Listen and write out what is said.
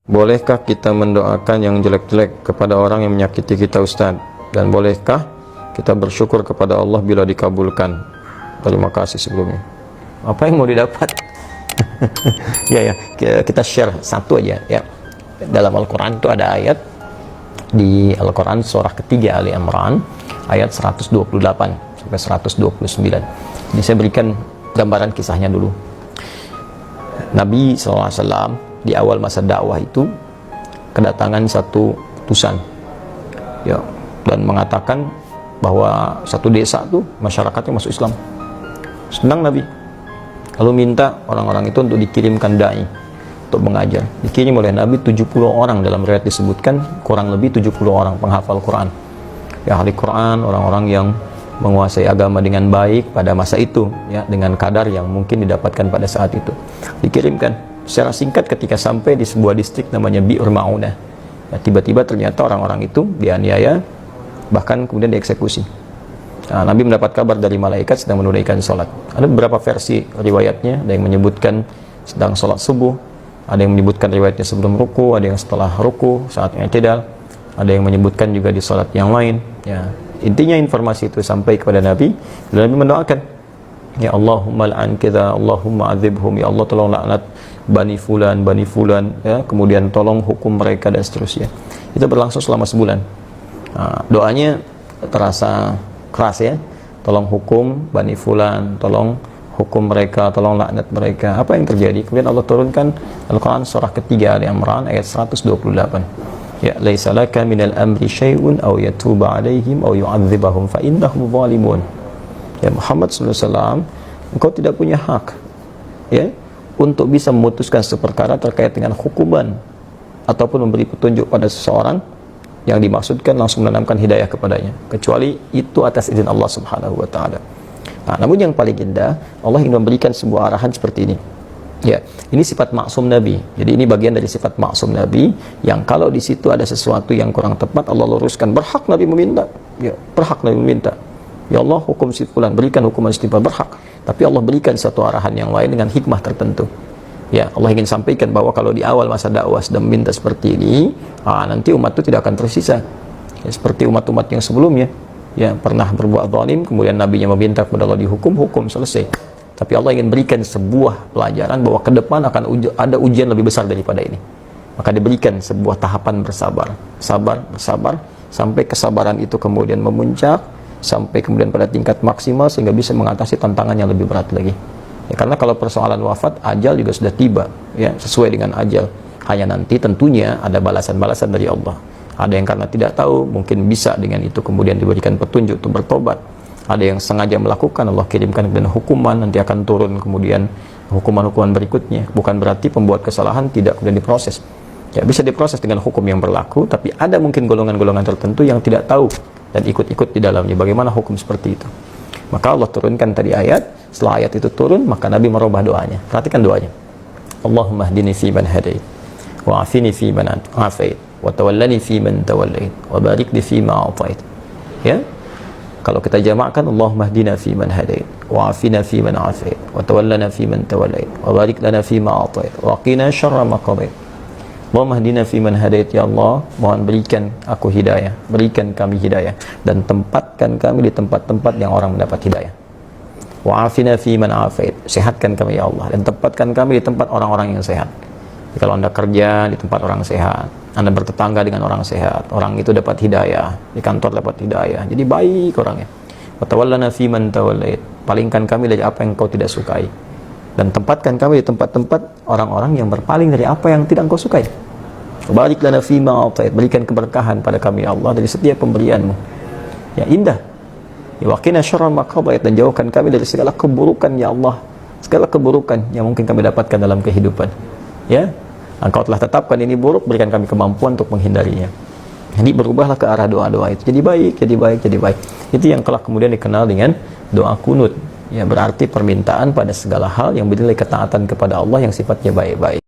Bolehkah kita mendoakan yang jelek-jelek kepada orang yang menyakiti kita, Ustaz? Dan bolehkah kita bersyukur kepada Allah bila dikabulkan? Terima kasih sebelumnya. Apa yang mau didapat? Ya, kita share satu aja ya. Dalam Al-Quran itu ada ayat di Al-Quran surah ketiga Ali Imran ayat 128 sampai 129. Ini saya berikan gambaran kisahnya dulu. Nabi SAW di awal masa dakwah itu kedatangan satu utusan ya, dan mengatakan bahwa satu desa tuh masyarakatnya masuk Islam. Senang Nabi, lalu minta orang-orang itu untuk dikirimkan dai untuk mengajar. Dikirim oleh Nabi 70 orang, dalam riwayat disebutkan kurang lebih 70 orang penghafal Quran ya, ahli Quran, orang-orang yang menguasai agama dengan baik pada masa itu ya, dengan kadar yang mungkin didapatkan pada saat itu. Dikirimkan secara singkat. Ketika sampai di sebuah distrik namanya Bi'ur Ma'unah ya, tiba-tiba ternyata orang-orang itu dianiaya, bahkan kemudian dieksekusi. Nah, Nabi mendapat kabar dari malaikat sedang menunaikan sholat. Ada beberapa versi riwayatnya, ada yang menyebutkan sedang sholat subuh, ada yang menyebutkan riwayatnya sebelum ruku, ada yang setelah ruku saat i'tidal, ada yang menyebutkan juga di sholat yang lain ya. Intinya informasi itu sampai kepada Nabi, dan Nabi mendoakan, ya Allahumma al'an kita, Allahumma azibhum, ya Allah tolong laknat Bani Fulan ya, kemudian tolong hukum mereka dan seterusnya. Itu berlangsung selama sebulan. Nah, doanya terasa keras ya, tolong hukum Bani Fulan, tolong hukum mereka, tolong laknat mereka. Apa yang terjadi? Kemudian Allah turunkan Al-Quran surah ketiga Ali Imran ayat 128. Ya, laisa laka minal amri syai'un aw yatuba 'alaihim aw yu'adzibahum fa innahum zalimun. Ya Muhammad sallallahu alaihi wasallam, engkau tidak punya hak ya untuk bisa memutuskan seperkara terkait dengan hukuman ataupun memberi petunjuk pada seseorang yang dimaksudkan langsung menanamkan hidayah kepadanya, kecuali itu atas izin Allah Subhanahu wa taala. Nah, namun yang paling indah, Allah ingin memberikan sebuah arahan seperti ini. Ya, ini sifat maksum Nabi. Jadi ini bagian dari sifat maksum Nabi yang kalau di situ ada sesuatu yang kurang tepat, Allah luruskan. Berhak Nabi meminta. Ya, berhak Nabi meminta. Ya Allah, hukum si fulan, berikan hukuman istighfar, berhak. Tapi Allah berikan satu arahan yang lain dengan hikmah tertentu. Ya, Allah ingin sampaikan bahwa kalau di awal masa dakwah sedang meminta seperti ini, nanti umat itu tidak akan tersisa. Ya, seperti umat-umat yang sebelumnya, ya pernah berbuat zalim, kemudian Nabinya meminta kepada Allah dihukum, hukum selesai. Tapi Allah ingin berikan sebuah pelajaran bahwa ke depan akan ada ujian lebih besar daripada ini. Maka diberikan sebuah tahapan bersabar, bersabar, sampai kesabaran itu kemudian memuncak, sampai kemudian pada tingkat maksimal sehingga bisa mengatasi tantangan yang lebih berat lagi. Ya, karena kalau persoalan wafat, ajal juga sudah tiba, ya sesuai dengan ajal. Hanya nanti tentunya ada balasan-balasan dari Allah. Ada yang karena tidak tahu, mungkin bisa dengan itu kemudian diberikan petunjuk untuk bertobat. Ada yang sengaja melakukan, Allah kirimkan dan hukuman nanti akan turun kemudian hukuman-hukuman berikutnya. Bukan berarti pembuat kesalahan tidak kemudian diproses. Ya, bisa diproses dengan hukum yang berlaku, tapi ada mungkin golongan-golongan tertentu yang tidak tahu dan ikut-ikut di dalamnya bagaimana hukum seperti itu. Maka Allah turunkan tadi ayat. Setelah ayat itu turun, maka Nabi merubah doanya. Perhatikan doanya. Allahumma hdini fi man hadait, wa afini fi man afait, wa tawallani fi man tawallait, wa barik li fi ma atait. Ya, kalau kita jamakkan, Allahumma hdina fi man hadait, wa afina fi man afait, wa tawallana fi man tawallait, wa barik lana fi ma atait, wa qina syarra ma qadait. Allahumma hdina fi man hadait, ya Allah, mohon berikan aku hidayah, berikan kami hidayah, dan tempatkan kami di tempat-tempat yang orang mendapat hidayah. Wa afina fi man afait, sehatkan kami ya Allah, dan tempatkan kami di tempat orang-orang yang sehat. Jadi, kalau Anda kerja di tempat orang sehat, Anda bertetangga dengan orang sehat, orang itu dapat hidayah, di kantor dapat hidayah, jadi baik orangnya. Wa tawallana fi man tawallait, palingkan kami dari apa yang Kau tidak sukai, dan tempatkan kami di tempat-tempat orang-orang yang berpaling dari apa yang tidak Engkau sukai. Wa barik lana fi ma atait, berikan keberkahan pada kami ya Allah dari setiap pemberian-Mu. Ya, indah. Wa qina syarra ma qadait, dan jauhkan kami dari segala keburukan ya Allah, segala keburukan yang mungkin kami dapatkan dalam kehidupan. Ya, Engkau telah tetapkan ini buruk, berikan kami kemampuan untuk menghindarinya. Jadi berubahlah ke arah doa-doa itu, jadi baik, jadi baik, jadi baik. Itu yang kelak kemudian dikenal dengan doa kunut. Ya, berarti permintaan pada segala hal yang bernilai ketaatan kepada Allah yang sifatnya baik-baik.